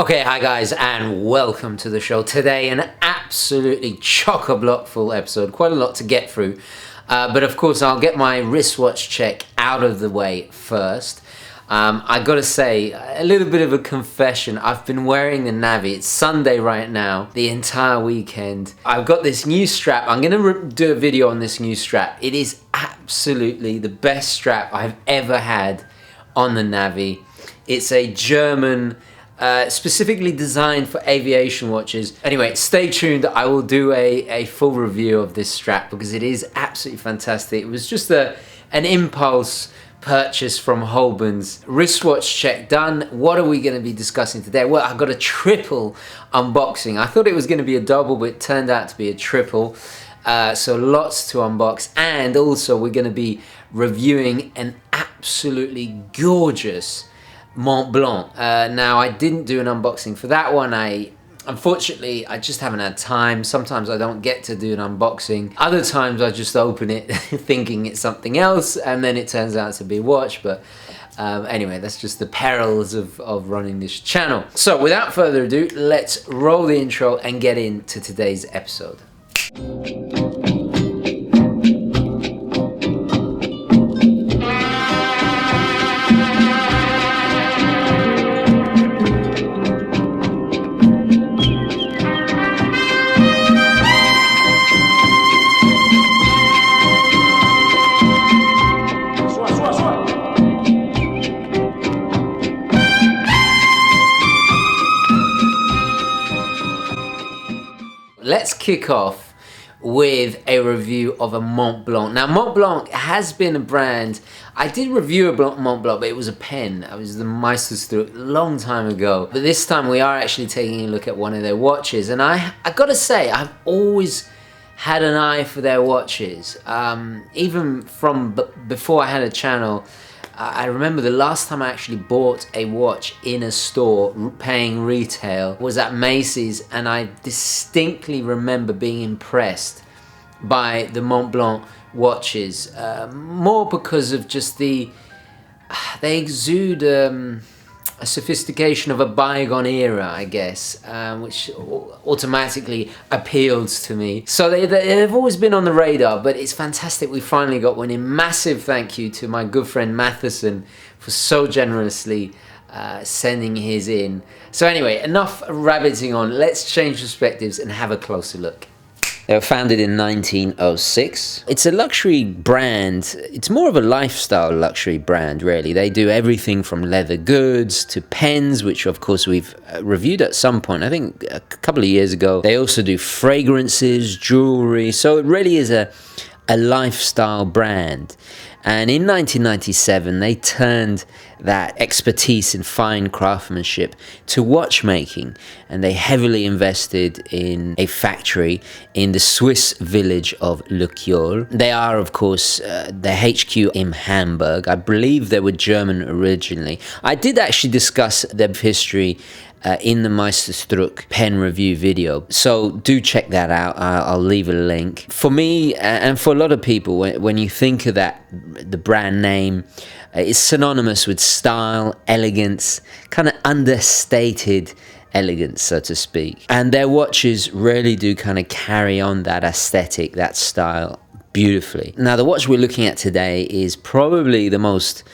Okay, hi guys, and welcome to the show. Today, an absolutely chock-a-block full episode, quite a lot to get through. But of course, I'll get my wristwatch check out of the way first. I gotta say, a little bit of a confession. I've been wearing the Navi. It's Sunday right now, the entire weekend. I've got this new strap. I'm gonna do a video on this new strap. It is absolutely the best strap I've ever had on the Navi. It's a German, specifically designed for aviation watches. Anyway, stay tuned. I will do a full review of this strap because it is absolutely fantastic. It was just an impulse purchase from Holben's. Wristwatch check done. What are we going to be discussing today? Well, I've got a triple unboxing. I thought it was going to be a double, but it turned out to be a triple. So lots to unbox, and also we're going to be reviewing an absolutely gorgeous Mont Blanc. Now, I didn't do an unboxing for that one. Unfortunately, I just haven't had time. Sometimes I don't get to do an unboxing. Other times I just open it thinking it's something else, and then it turns out to be a watch. But anyway, that's just the perils of running this channel. So without further ado, let's roll the intro and get into today's episode. Let's kick off with a review of a Mont Blanc. Now, Mont Blanc has been a brand. I did review a Mont Blanc, but it was a pen. I was the Meisterstück a long time ago. But this time we are actually taking a look at one of their watches. And I gotta say, I've always had an eye for their watches. Even from before I had a channel, I remember the last time I actually bought a watch in a store paying retail was at Macy's, and I distinctly remember being impressed by the Mont Blanc watches, more because of just they exude a sophistication of a bygone era, I guess, which automatically appeals to me. So they've always been on the radar, but it's fantastic we finally got one in. Massive thank you to my good friend Matheson for so generously sending his in. So anyway, enough rabbiting on. Let's change perspectives and have a closer look. They were founded in 1906. It's a luxury brand. It's more of a lifestyle luxury brand, really. They do everything from leather goods to pens, which of course we've reviewed at some point, I think a couple of years ago. They also do fragrances, jewelry. So it really is a lifestyle brand. And in 1997, they turned that expertise in fine craftsmanship to watchmaking, and they heavily invested in a factory in the Swiss village of Lequeul. They are, of course, the HQ in Hamburg. I believe they were German originally. I did actually discuss their history in the Meisterstück pen review video, so do check that out. I'll leave a link. For me, and for a lot of people, when you think of that, the brand name is synonymous with style, elegance, kind of understated elegance, so to speak. And their watches really do kind of carry on that aesthetic, that style, beautifully. Now, the watch we're looking at today is probably the most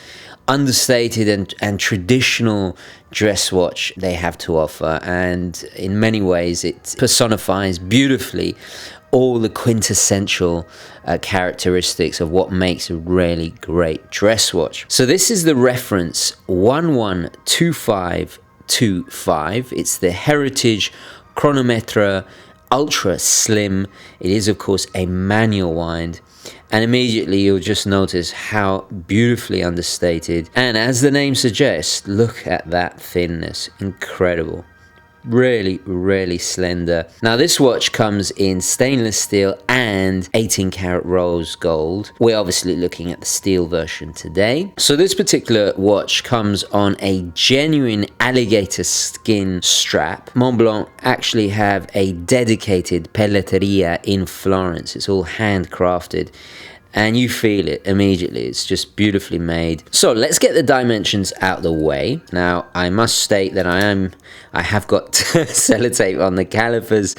understated and traditional dress watch they have to offer, and in many ways it personifies beautifully all the quintessential characteristics of what makes a really great dress watch. So this is the reference 112525. It's the Heritage Chronometre Ultra Slim. It is, of course, a manual wind. And immediately you'll just notice how beautifully understated. And as the name suggests, look at that thinness. Incredible. Really, really slender. Now, this watch comes in stainless steel and 18 karat rose gold. We're obviously looking at the steel version today. So this particular watch comes on a genuine alligator skin strap. Montblanc actually have a dedicated pelletteria in Florence. It's all handcrafted. and you feel it immediately. It's just beautifully made. So let's get the dimensions out the way. Now, I must state that I have got sellotape on the calipers.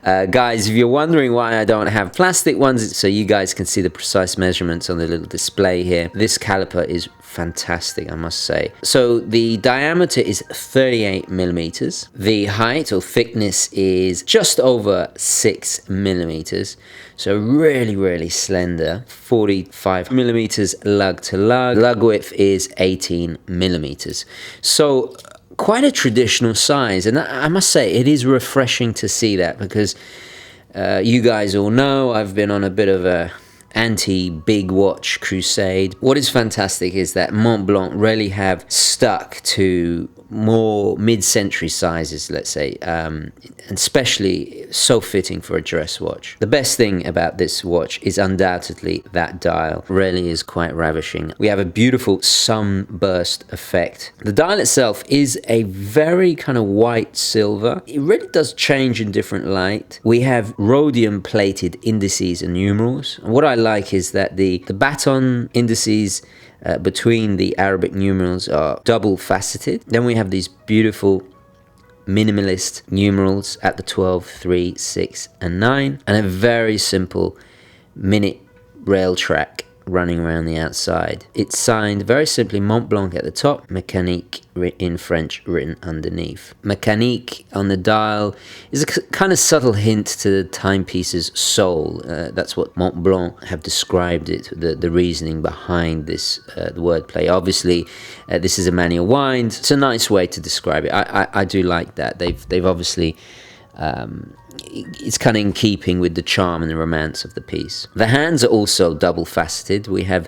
Guys, if you're wondering why I don't have plastic ones, it's so you guys can see the precise measurements on the little display here. This caliper is fantastic, I must say. So the diameter is 38 millimeters. The height or thickness is just over 6 millimeters. So really, really slender. 45 millimeters lug to lug. Lug width is 18 millimeters. So quite a traditional size, and I must say it is refreshing to see that, because you guys all know I've been on a bit of a anti-big watch crusade. What is fantastic is that Montblanc really have stuck to more mid-century sizes, let's say, and especially so fitting for a dress watch. The best thing about this watch is undoubtedly that dial. Really is quite ravishing. We have a beautiful sunburst effect. The dial itself is a very kind of white silver. It really does change in different light. We have rhodium plated indices and numerals. And what I like is that the baton indices between the Arabic numerals are double faceted. Then we have these beautiful minimalist numerals at the 12, 3, 6 and 9, and a very simple minute rail track running around the outside. It's signed very simply Mont Blanc at the top, Mécanique in French written underneath. Mécanique on the dial is a kind of subtle hint to the timepiece's soul. That's what Mont Blanc have described it, the reasoning behind this, the wordplay. Obviously, this is a manual wind. It's a nice way to describe it. I do like that. They've obviously it's kind of in keeping with the charm and the romance of the piece. The hands are also double faceted. We have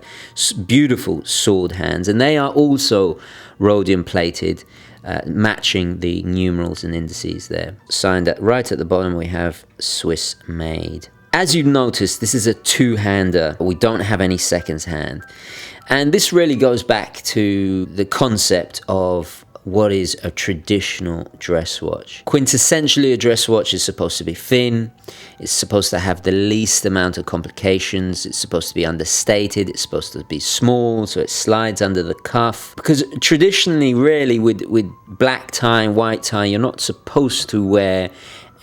beautiful sword hands, and they are also rhodium plated, matching the numerals and indices there. Signed right at the bottom, we have Swiss made. As you've noticed, this is a two-hander. We don't have any seconds hand. And this really goes back to the concept of what is a traditional dress watch. Quintessentially, a dress watch is supposed to be thin. It's supposed to have the least amount of complications. It's supposed to be understated. It's supposed to be small, so it slides under the cuff. Because traditionally, really, with black tie and white tie, you're not supposed to wear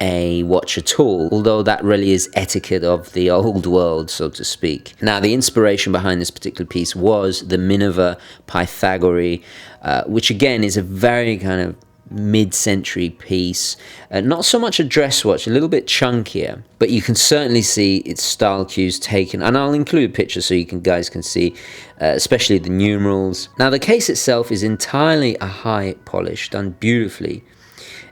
a watch at all, although that really is etiquette of the old world, so to speak. Now, the inspiration behind this particular piece was the Minerva Pythagorean, which again is a very kind of mid-century piece. Not so much a dress watch, a little bit chunkier, but you can certainly see its style cues taken, and I'll include pictures so you guys can see, especially the numerals. Now, the case itself is entirely a high polish, done beautifully.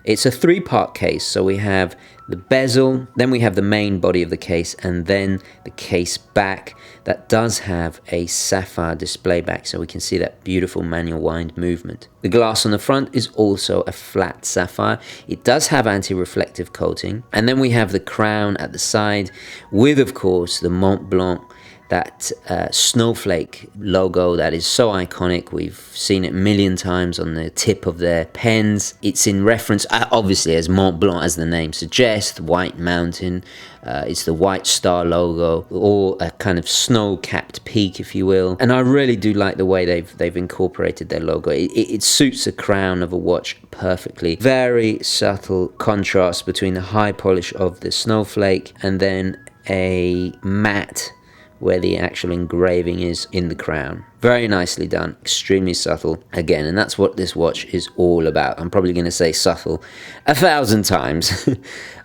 It's a three-part case, so we have the bezel, then we have the main body of the case, and then the case back that does have a sapphire display back, so we can see that beautiful manual wind movement. The glass on the front is also a flat sapphire. It does have anti-reflective coating, and then we have the crown at the side with, of course, the Mont Blanc, that snowflake logo that is so iconic. We've seen it a million times on the tip of their pens. It's in reference, obviously, as Mont Blanc, as the name suggests, the white mountain. It's the white star logo, or a kind of snow-capped peak, if you will. And I really do like the way they've incorporated their logo. It suits the crown of a watch perfectly. Very subtle contrast between the high polish of the snowflake and then a matte where the actual engraving is in the crown. Very nicely done, extremely subtle again, and that's what this watch is all about. I'm probably going to say subtle 1,000 times.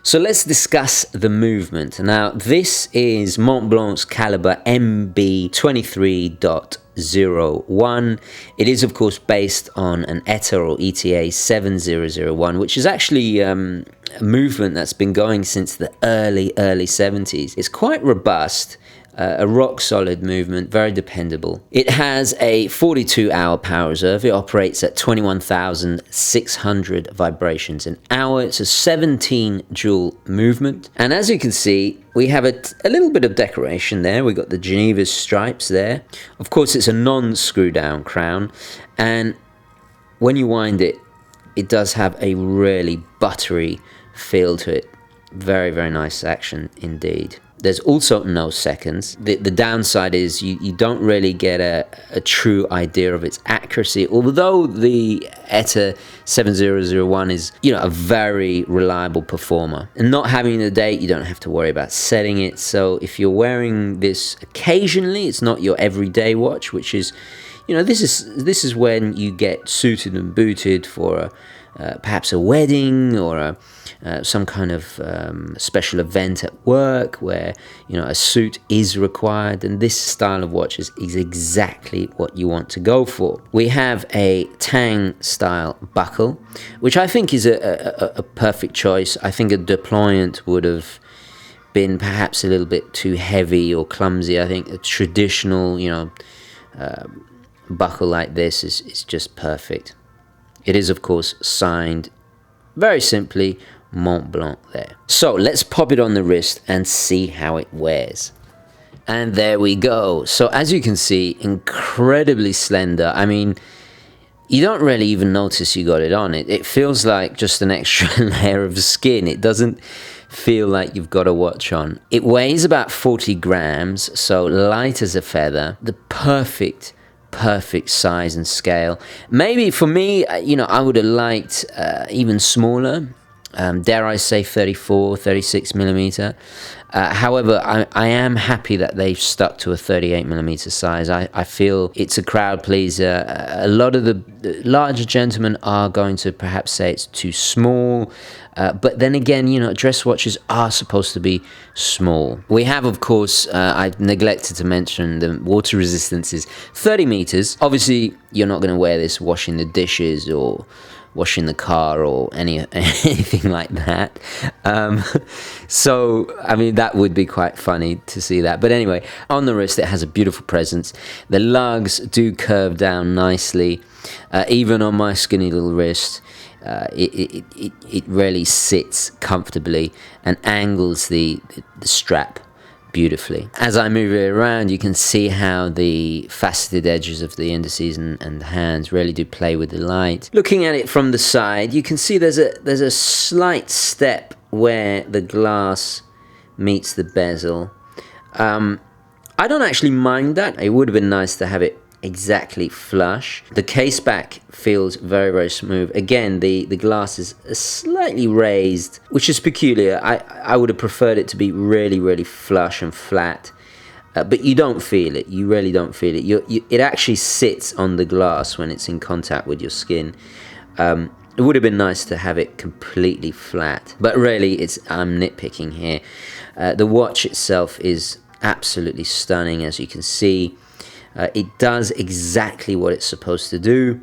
So let's discuss the movement. Now, this is Mont Blanc's caliber MB23.01. It is, of course, based on an ETA or ETA 7001, which is actually a movement that's been going since the early 70s. It's quite robust. A rock-solid movement, very dependable. It has a 42-hour power reserve. It operates at 21,600 vibrations an hour. It's a 17-joule movement. And as you can see, we have a little bit of decoration there. We've got the Geneva stripes there. Of course, it's a non-screw-down crown. And when you wind it, it does have a really buttery feel to it. Very, very nice action indeed. There's also no seconds. The downside is you don't really get a true idea of its accuracy, although the ETA 7001 is, you know, a very reliable performer. And not having the date, you don't have to worry about setting it. So if you're wearing this occasionally, it's not your everyday watch, which is, you know, this is when you get suited and booted for perhaps a wedding or some kind of special event at work where, you know, a suit is required, and this style of watch is exactly what you want to go for. We have a Tang style buckle, which I think is a perfect choice. I think a deployant would have been perhaps a little bit too heavy or clumsy. I think a traditional, you know, buckle like this is just perfect. It is, of course, signed very simply Mont Blanc there. So let's pop it on the wrist and see how it wears. And there we go. So as you can see, incredibly slender. I mean, you don't really even notice you got it on. It feels like just an extra layer of skin. It doesn't feel like you've got a watch on. It weighs about 40 grams, so light as a feather. The perfect size and scale. Maybe for me, you know, I would have liked even smaller, dare I say 34, 36 millimeter. However, I am happy that they've stuck to a 38 millimeter size. I feel it's a crowd pleaser. A lot of the larger gentlemen are going to perhaps say it's too small. But then again, you know, dress watches are supposed to be small. We have, of course, I neglected to mention the water resistance is 30 meters. Obviously, you're not going to wear this washing the dishes or washing the car or anything like that. So, I mean, that would be quite funny to see that. But anyway, on the wrist, it has a beautiful presence. The lugs do curve down nicely. Even on my skinny little wrist, it really sits comfortably and angles the strap beautifully. As I move it around, you can see how the faceted edges of the indices and the hands really do play with the light. Looking at it from the side, you can see there's a slight step where the glass meets the bezel. I don't actually mind that. It would have been nice to have it exactly flush. The case back feels very, very smooth. Again, the glass is slightly raised, which is peculiar. I would have preferred it to be really, really flush and flat. But you don't feel it. You really don't feel it. It actually sits on the glass when it's in contact with your skin. It would have been nice to have it completely flat. But really, I'm nitpicking here. The watch itself is absolutely stunning, as you can see. It does exactly what it's supposed to do.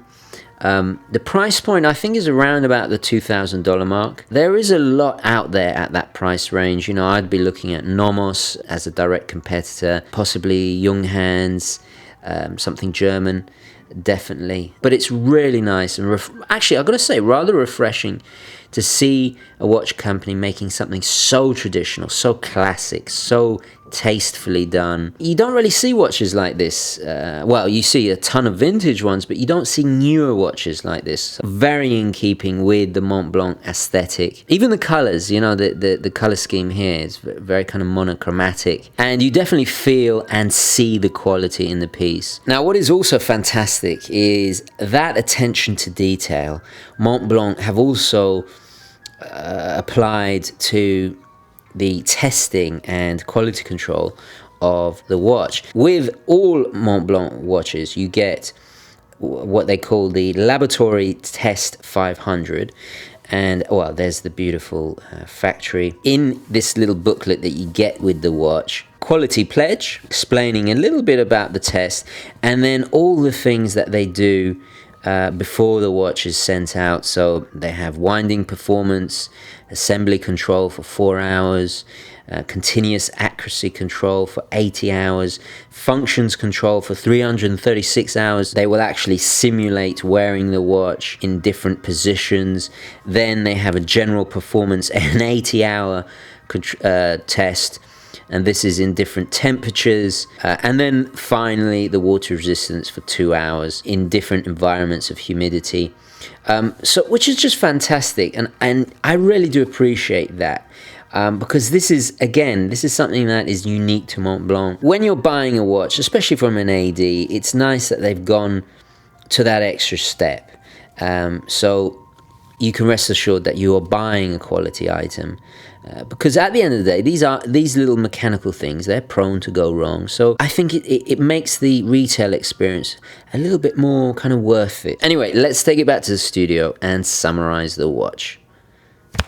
The price point, I think, is around about the $2,000 mark. There is a lot out there at that price range. You know, I'd be looking at Nomos as a direct competitor, possibly Junghans, something German, definitely. But it's really nice and actually, I've got to say, rather refreshing to see a watch company making something so traditional, so classic, so tastefully done. You don't really see watches like this. Well, you see a ton of vintage ones, but you don't see newer watches like this. Very in keeping with the Mont Blanc aesthetic. Even the colors, you know, the color scheme here is very kind of monochromatic, and you definitely feel and see the quality in the piece. Now, what is also fantastic is that attention to detail. Mont Blanc have also applied to the testing and quality control of the watch. With all Mont Blanc watches, you get what they call the Laboratory Test 500. And, well, there's the beautiful factory. In this little booklet that you get with the watch, quality pledge, explaining a little bit about the test, and then all the things that they do before the watch is sent out. So they have winding performance, assembly control for 4 hours, continuous accuracy control for 80 hours, functions control for 336 hours. They will actually simulate wearing the watch in different positions. Then they have a general performance, an 80-hour test, and this is in different temperatures. And then finally the water resistance for 2 hours in different environments of humidity. So, which is just fantastic, and I really do appreciate that. because this is, again, this is something that is unique to Mont Blanc. When you're buying a watch, especially from an AD, it's nice that they've gone to that extra step. So you can rest assured that you are buying a quality item. Because at the end of the day, these little mechanical things, they're prone to go wrong. So I think it makes the retail experience a little bit more kind of worth it. Anyway, let's take it back to the studio and summarize the watch.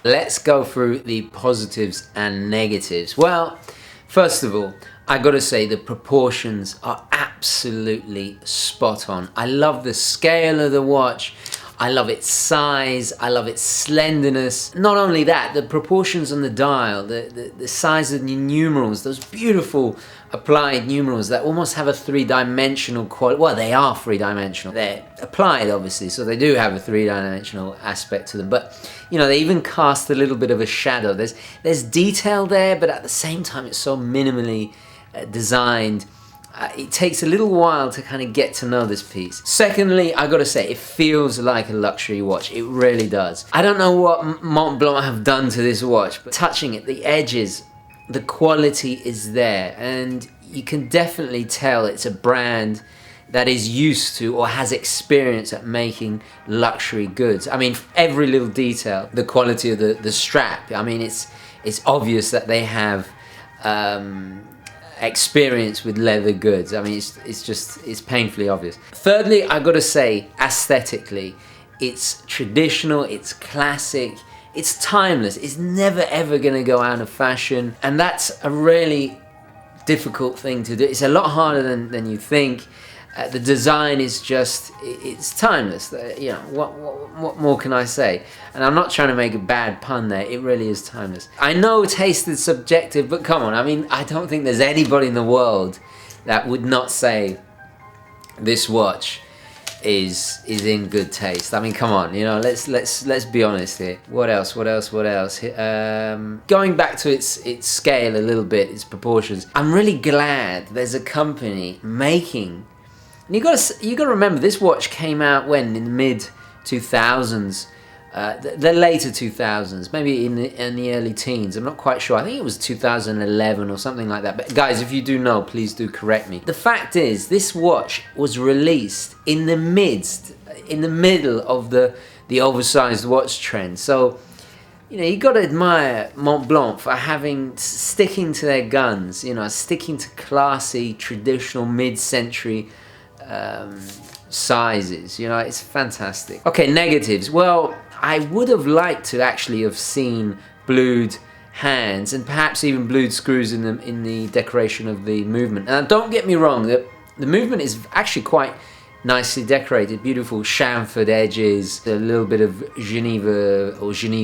Let's go through the positives and negatives. Well, first of all, I gotta say the proportions are absolutely spot on. I love the scale of the watch. I love its size, I love its slenderness. Not only that, the proportions on the dial, the size of the numerals, those beautiful applied numerals that almost have a three-dimensional quality. Well, they are three-dimensional. They're applied, obviously, so they do have a three-dimensional aspect to them. But, you know, they even cast a little bit of a shadow. There's detail there, but at the same time, it's so minimally designed. It takes a little while to kind of get to know this piece. Secondly, I gotta say, it feels like a luxury watch. It really does. I don't know what Mont Blanc have done to this watch, but touching it, the edges, the quality is there. And you can definitely tell it's a brand that is used to or has experience at making luxury goods. I mean, every little detail, the quality of the strap. I mean, it's obvious that they have experience with leather goods. I mean, it's painfully obvious. Thirdly, I gotta say, aesthetically, it's traditional, it's classic, it's timeless. It's never ever gonna go out of fashion, and that's a really difficult thing to do. It's a lot harder than you think. The design is just, it's timeless. You know, what more can I say? And I'm not trying to make a bad pun there, it really is timeless. I know taste is subjective, but come on, I mean, I don't think there's anybody in the world that would not say this watch is in good taste. I mean, come on, you know, let's be honest here. What else? Going back to its scale a little bit, its proportions, I'm really glad there's a company making. And you got to remember, this watch came out when, in the mid 2000s, the later 2000s, maybe in the early teens. I'm not quite sure. I think it was 2011 or something like that. But guys, if you do know, please do correct me. The fact is, this watch was released in the middle of the oversized watch trend. So, you know, you got to admire Mont Blanc for sticking to their guns. You know, sticking to classy, traditional, mid-century sizes. You know, it's fantastic. Okay, negatives. Well, I would have liked to actually have seen blued hands and perhaps even blued screws in the decoration of the movement. And don't get me wrong, the movement is actually quite nicely decorated. Beautiful chamfered edges, a little bit of Geneva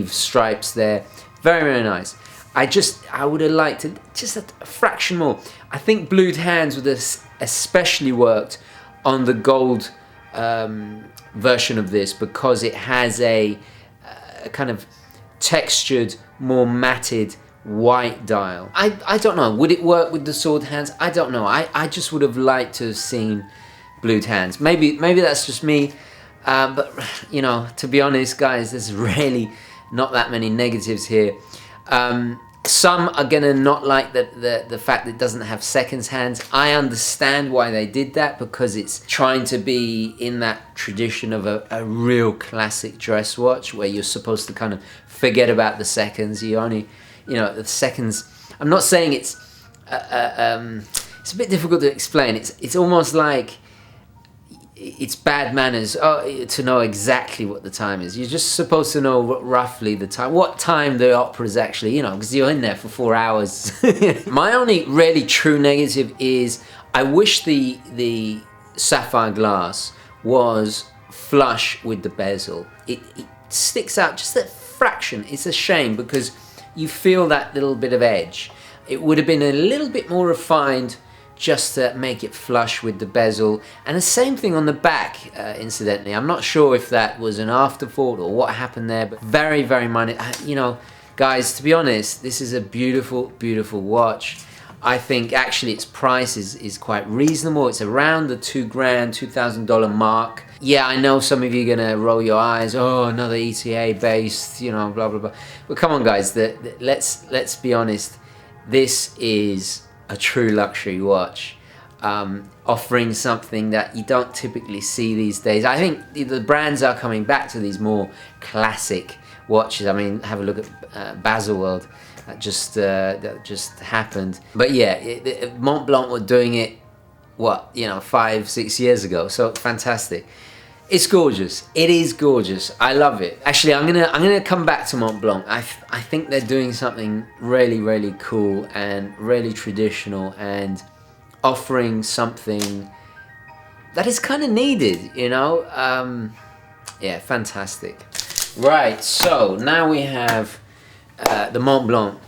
stripes there. Very, very nice. I would have liked to just a fraction more. I think blued hands would have especially worked on the gold version of this, because it has a kind of textured, more matted white dial. I don't know, would it work with the sword hands? I don't know. I just would have liked to have seen blued hands. Maybe that's just me, but you know, to be honest, guys, there's really not that many negatives here. Some are gonna not like the fact that it doesn't have seconds hands. I understand why they did that, because it's trying to be in that tradition of a real classic dress watch where you're supposed to kind of forget about the seconds. You only, you know, the seconds. I'm not saying it's a bit difficult to explain. It's almost like it's bad manners to know exactly what the time is. You're just supposed to know roughly the time, what time the opera is actually, you know, because you're in there for 4 hours. My only really true negative is I wish the sapphire glass was flush with the bezel. It sticks out just a fraction. It's a shame, because you feel that little bit of edge. It would have been a little bit more refined just to make it flush with the bezel. And the same thing on the back, incidentally. I'm not sure if that was an afterthought or what happened there, but very, very minor. You know, guys, to be honest, this is a beautiful, beautiful watch. I think actually its price is quite reasonable. It's around the $2,000 mark. Yeah, I know some of you are gonna roll your eyes. Oh, another ETA based, you know, blah blah blah. But come on, guys. Let's be honest. This is a true luxury watch, offering something that you don't typically see these days. I think the brands are coming back to these more classic watches. I mean, have a look at Baselworld. That just happened. But yeah, Mont Blanc were doing it, what, you know, 5-6 years ago. So fantastic. It's gorgeous. It is gorgeous. I love it. Actually, I'm gonna come back to Mont Blanc. I think they're doing something really, really cool and really traditional and offering something that is kind of needed, you know. Yeah, fantastic. Right, so now we have the Mont Blanc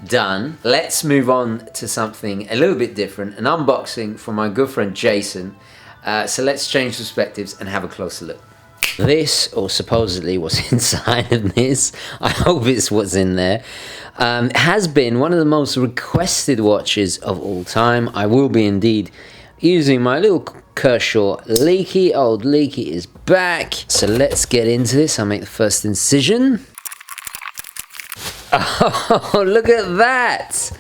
done. Let's move on to something a little bit different, an unboxing from my good friend Jason. So let's change perspectives and have a closer look. This, or supposedly what's inside of this, I hope it's what's in there, has been one of the most requested watches of all time. I will be indeed using my little Kershaw Leaky. Old Leaky is back. So let's get into this. I'll make the first incision. Oh, look at that.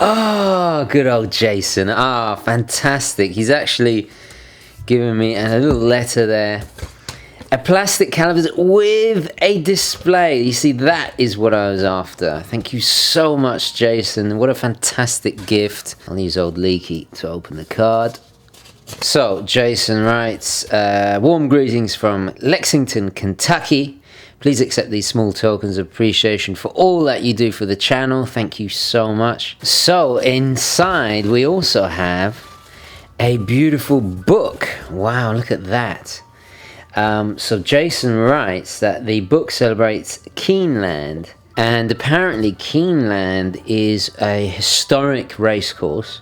Oh, good old Jason. Ah, fantastic. He's actually given me a little letter there. A plastic caliper with a display. You see, that is what I was after. Thank you so much, Jason. What a fantastic gift. I'll use old Leaky to open the card. So, Jason writes, warm greetings from Lexington, Kentucky. Please accept these small tokens of appreciation for all that you do for the channel. Thank you so much. So, inside we also have a beautiful book. Wow, look at that. So Jason writes that the book celebrates Keeneland, and apparently Keeneland is a historic racecourse,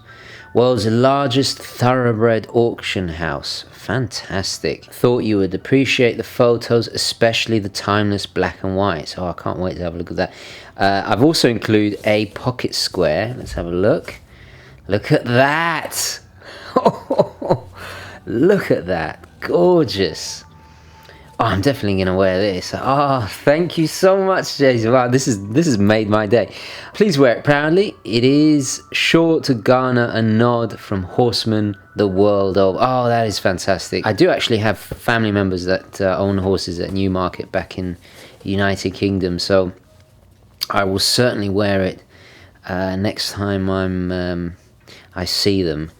world's largest thoroughbred auction house. Fantastic. Thought you would appreciate the photos, especially the timeless black and whites. Oh, I can't wait to have a look at that. I've also included a pocket square. Let's have a look. Look at that. Look at that. Gorgeous. Oh, I'm definitely going to wear this. Oh, thank you so much, Jason. Wow, this has made my day. Please wear it proudly. It is sure to garner a nod from horsemen the world over. Oh, that is fantastic. I do actually have family members that own horses at Newmarket back in the United Kingdom, so I will certainly wear it next time I see them.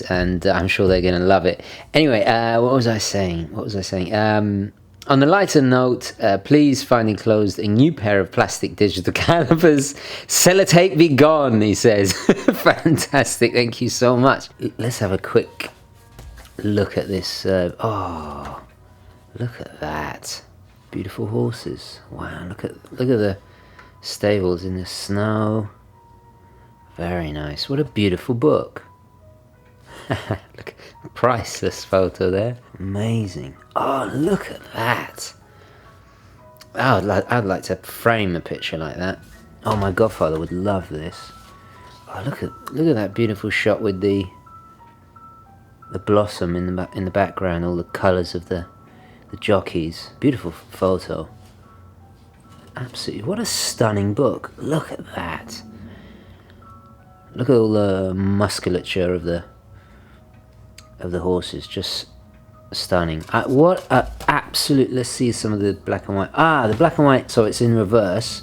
And I'm sure they're going to love it. Anyway, what was I saying? On the lighter note, please find enclosed a new pair of plastic digital calipers. Sellotape be gone, he says. Fantastic, thank you so much. Let's have a quick look at this. Oh, look at that. Beautiful horses. Wow, look at the stables in the snow. Very nice. What a beautiful book. Look, priceless photo there. Amazing. Oh, look at that. I'd like to frame a picture like that. Oh, my godfather would love this. Oh, look at that beautiful shot with the blossom in the background, all the colours of the jockeys. Beautiful photo. Absolutely. What a stunning book. Look at that. Look at all the musculature of the horses, just stunning. What a absolute, let's see some of the black and white. Ah, the black and white, so it's in reverse.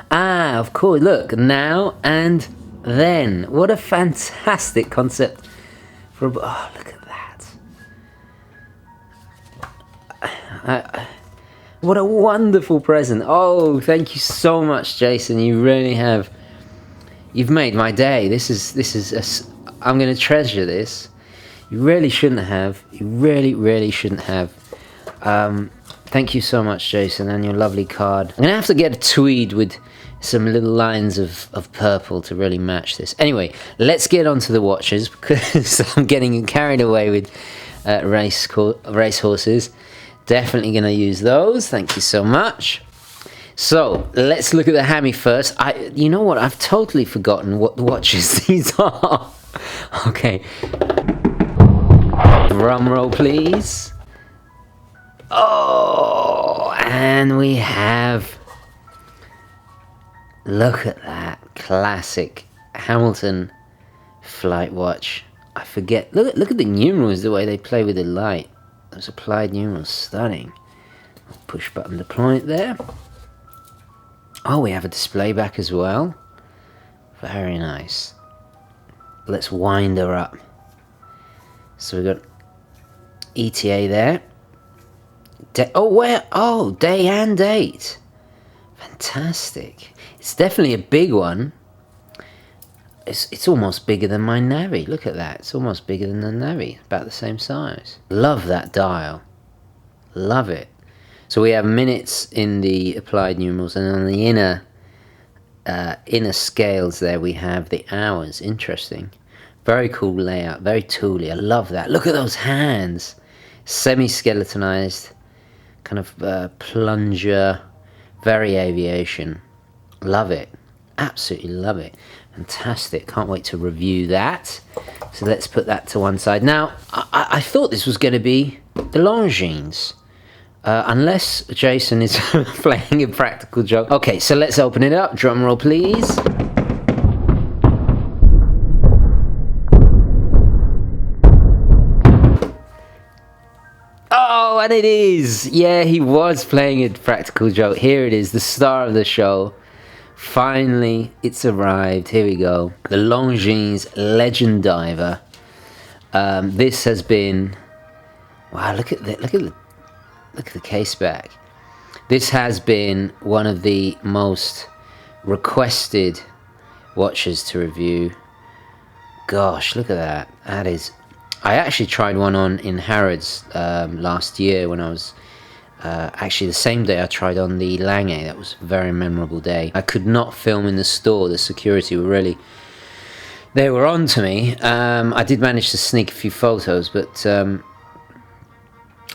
Ah, of course, look, now and then. What a fantastic concept for oh, look at that. What a wonderful present. Oh, thank you so much, Jason. You really have, you've made my day. This is I'm going to treasure this. You really shouldn't have. You really shouldn't have. Thank you so much, Jason, and your lovely card. I'm going to have to get a tweed with some little lines of purple to really match this. Anyway, let's get on to the watches, because I'm getting carried away with race horses. Definitely going to use those. Thank you so much. So let's look at the hammy first. You know what? I've totally forgotten what the watches these are. Okay. Drum roll, please. Oh, and we have. Look at that classic Hamilton flight watch. I forget. Look at the numerals, the way they play with the light. Those applied numerals, stunning. Push button deployment there. Oh, we have a display back as well. Very nice. Let's wind her up. So we've got ETA there. Day and date. Fantastic. It's definitely a big one. It's almost bigger than my Navi. Look at that. It's almost bigger than the Navi. About the same size. Love that dial. Love it. So we have minutes in the applied numerals, and on the inner scales there we have the hours. Interesting. Very cool layout. Very tooly. I love that. Look at those hands. Semi-skeletonized. Kind of plunger. Very aviation. Love it. Absolutely love it. Fantastic. Can't wait to review that. So let's put that to one side. Now, I thought this was going to be the Longines. Unless Jason is playing a practical joke. Okay, so let's open it up. Drum roll, please. Oh, and it is. Yeah, he was playing a practical joke. Here it is, the star of the show. Finally, it's arrived. Here we go. The Longines Legend Diver. This has been. Wow! Look at the case back. This has been one of the most requested watches to review. Gosh, look at that. That is. I actually tried one on in Harrods last year when I was. Actually, the same day I tried on the Lange. That was a very memorable day. I could not film in the store. The security were really... They were on to me. I did manage to sneak a few photos, but...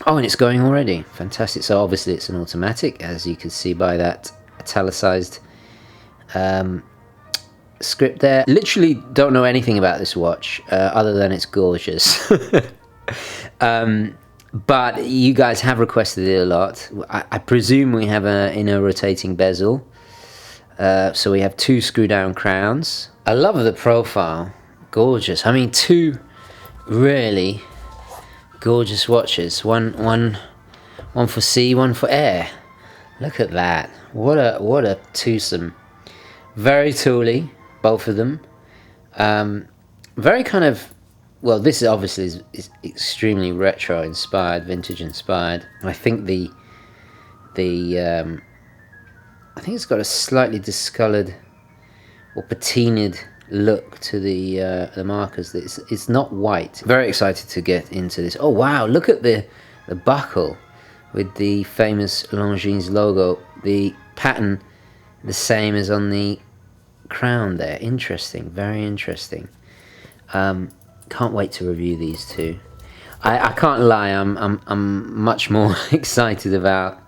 Oh, and it's going already. Fantastic. So obviously it's an automatic, as you can see by that italicized script there. Literally don't know anything about this watch, other than it's gorgeous. But you guys have requested it a lot. I presume we have an inner rotating bezel. So we have two screw down crowns. I love the profile. Gorgeous. I mean, two really gorgeous watches. One for sea, one for air. Look at that. What a twosome. Very tooly, both of them. Very kind of... Well, this obviously is extremely retro inspired, vintage inspired. I think I think it's got a slightly discolored or patinaed look to the markers. It's not white. Very excited to get into this. Oh wow! Look at the buckle with the famous Longines logo. The pattern the same as on the crown there. Interesting. Very interesting. Can't wait to review these two. I can't lie, I'm much more excited about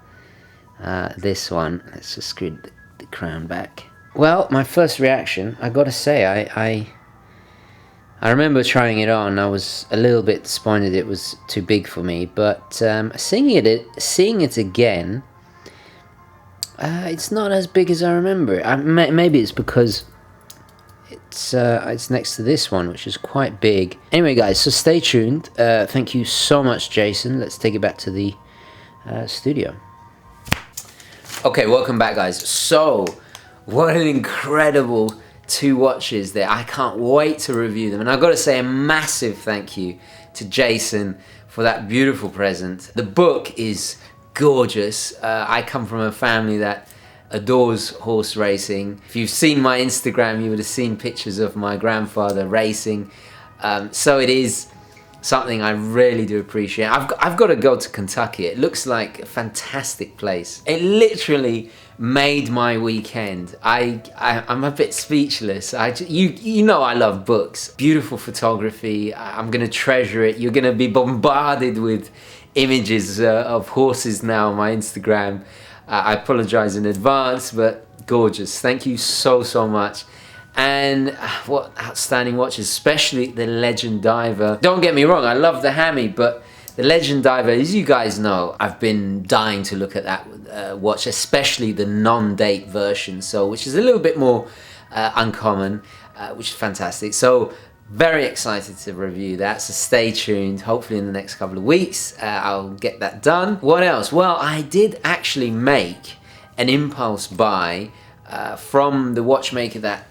this one. Let's just screw the crown back. Well, my first reaction, I gotta say, I remember trying it on. I was a little bit disappointed it was too big for me, but seeing it again, it's not as big as I remember. Maybe it's because it's next to this one, which is quite big. Anyway, guys, so stay tuned. Thank you so much, Jason. Let's take it back to the studio. Okay, welcome back, guys. So, what an incredible two watches there. I can't wait to review them. And I've got to say a massive thank you to Jason for that beautiful present. The book is gorgeous. I come from a family that adores horse racing. If you've seen my Instagram, you would have seen pictures of my grandfather racing. So it is something I really do appreciate. I've got to go to Kentucky. It looks like a fantastic place. It literally made my weekend. I'm a bit speechless. You know I love books. Beautiful photography. I'm gonna treasure it. You're gonna be bombarded with images of horses now on my Instagram. I apologize in advance, but gorgeous. Thank you so, so much. And what outstanding watches, especially the Legend Diver. Don't get me wrong, I love the Hami, but the Legend Diver, as you guys know, I've been dying to look at that watch, especially the non-date version, so which is a little bit more uncommon, which is fantastic. So very excited to review that, so stay tuned. Hopefully in the next couple of weeks I'll get that done. What else? Well, I did actually make an impulse buy from the watchmaker that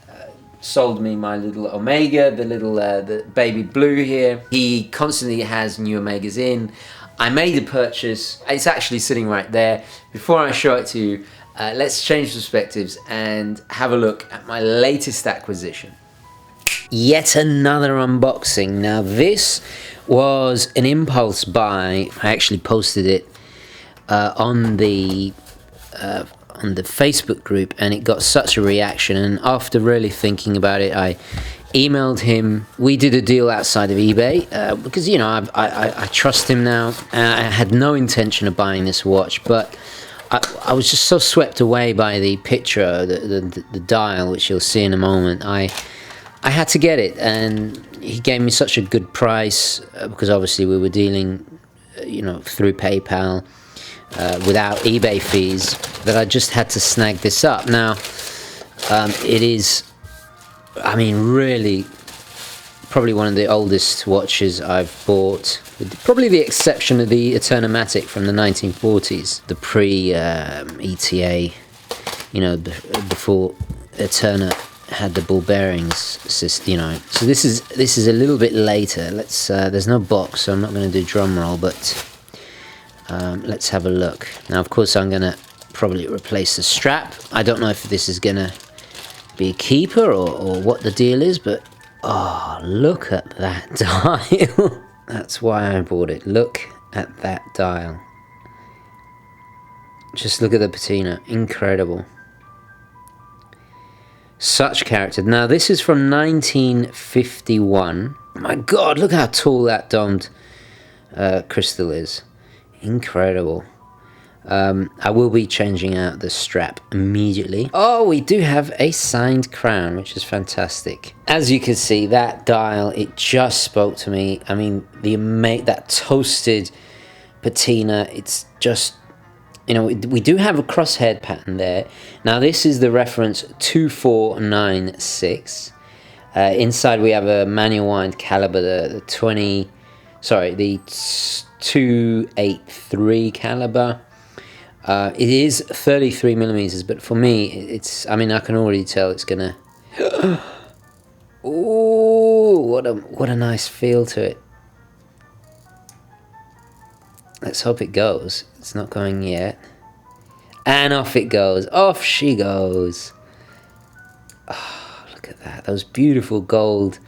sold me my little Omega, the little the baby blue here. He constantly has new Omegas in. I made a purchase. It's actually sitting right there. Before I show it to you, let's change perspectives and have a look at my latest acquisition. Yet another unboxing. Now this was an impulse buy. I actually posted it on the Facebook group, and it got such a reaction, and after really thinking about it, I emailed him. We did a deal outside of eBay because, you know, I trust him now. I had no intention of buying this watch, but I was just so swept away by the picture, the dial, which you'll see in a moment. I had to get it, and he gave me such a good price because obviously we were dealing, you know, through PayPal without eBay fees, that I just had to snag this up. Now, it is, I mean, really probably one of the oldest watches I've bought, with probably the exception of the Automatic from the 1940s, the pre-ETA, you know, before Eterna had the ball bearings, you know. So this is a little bit later. Let's there's no box, so I'm not going to do drum roll, but let's have a look. Now, of course, I'm going to probably replace the strap. I don't know if this is going to be a keeper or what the deal is, but oh, look at that dial. That's why I bought it. Look at that dial. Just look at the patina. Incredible. Such character. Now, this is from 1951. My God, look how tall that domed crystal is. Incredible. I will be changing out the strap immediately. Oh, we do have a signed crown, which is fantastic. As you can see, that dial, it just spoke to me. I mean, that toasted patina, it's just, you know, we do have a crosshead pattern there. Now, this is the reference 2496. Inside we have a manual wind caliber, the 283 caliber. It is 33 millimeters, but for me, it's, I mean, I can already tell it's gonna. Ooh, what a nice feel to it. Let's hope it goes. It's not going yet. And off it goes. Off she goes. Oh, look at that. Those beautiful gold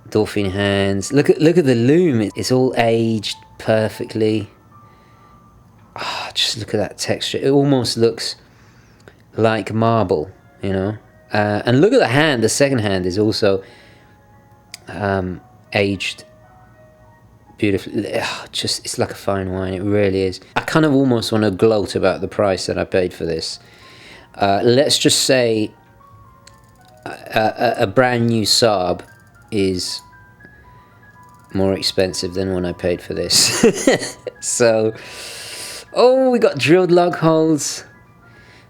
dolphin hands. Look at the loom. It's all aged perfectly. Oh, just look at that texture. It almost looks like marble, you know. And look at the hand. The second hand is also aged beautifully. Just, it's like a fine wine. It really is. I kind of almost want to gloat about the price that I paid for this. Let's just say a brand new Saab is more expensive than when I paid for this. So, oh, we got drilled lug holes.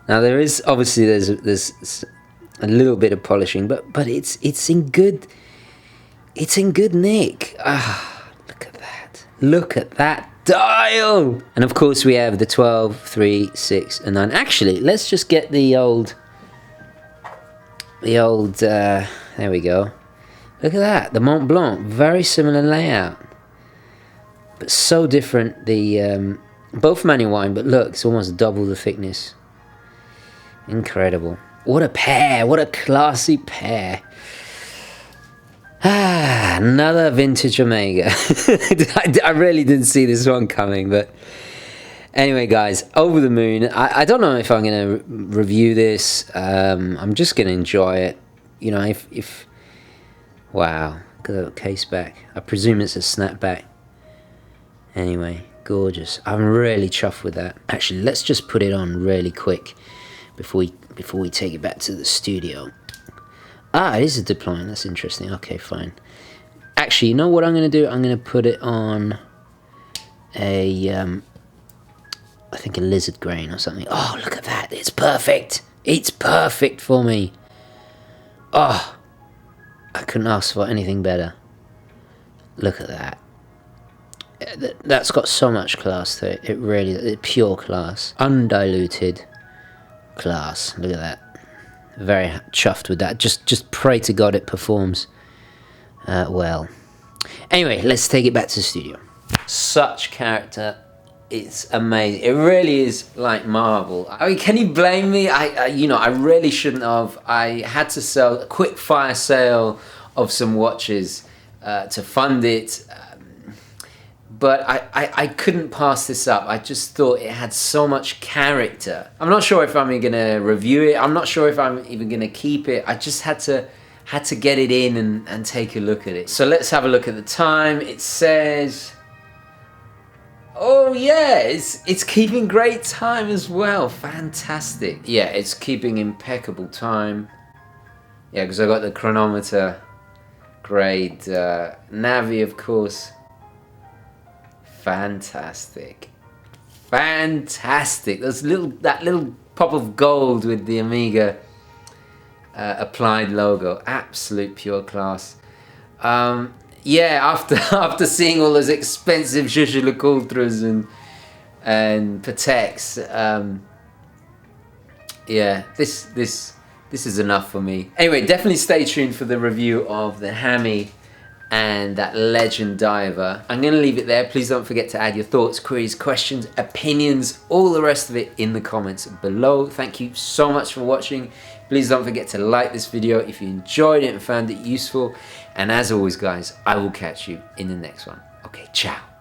Now there is obviously there's a little bit of polishing, but it's in good nick. Ah, look at that. Look at that dial. And of course we have the 12, 3, 6, and 9. Actually, let's just get the old there we go. Look at that, the Mont Blanc, very similar layout, but so different. The both manual wind, but look, it's almost double the thickness. Incredible. What a pair, what a classy pair. Ah, another vintage Omega. I really didn't see this one coming, but anyway, guys, over the moon. I don't know if I'm going to review this. I'm just going to enjoy it. You know, if wow, look at that case back. I presume it's a snapback. Anyway, Gorgeous. I'm really chuffed with that. Actually, let's just put it on really quick before we take it back to the studio. Ah, it is a deployment. That's interesting. Okay, fine. Actually, you know what I'm going to do? I'm going to put it on a, I think a lizard grain or something. Oh, look at that. It's perfect. It's perfect for me. Oh, I couldn't ask for anything better. Look at that. That's got so much class to it. It really, pure class. Undiluted class. Look at that. Very chuffed with that. Just pray to God it performs well. Anyway, let's take it back to the studio. Such character. It's amazing. It really is like marble. I mean, can you blame me? I really shouldn't have. I had to sell a quick fire sale of some watches to fund it. But I couldn't pass this up. I just thought it had so much character. I'm not sure if I'm even gonna review it. I'm not sure if I'm even gonna keep it. I just had to get it in and take a look at it. So let's have a look at the time. It says, oh yeah, it's keeping great time as well. Fantastic. Yeah, it's keeping impeccable time. Yeah, because I got the chronometer grade Navi, of course. Fantastic. Fantastic. There's that little pop of gold with the Omega applied logo. Absolute pure class. Yeah, after seeing all those expensive Jaeger Ultras and Pateks, yeah, this is enough for me. Anyway, definitely stay tuned for the review of the Hemi and that Legend Diver. I'm going to leave it there. Please don't forget to add your thoughts, queries, questions, opinions, all the rest of it in the comments below. Thank you so much for watching. Please don't forget to like this video if you enjoyed it and found it useful. And as always, guys, I will catch you in the next one. Okay, ciao.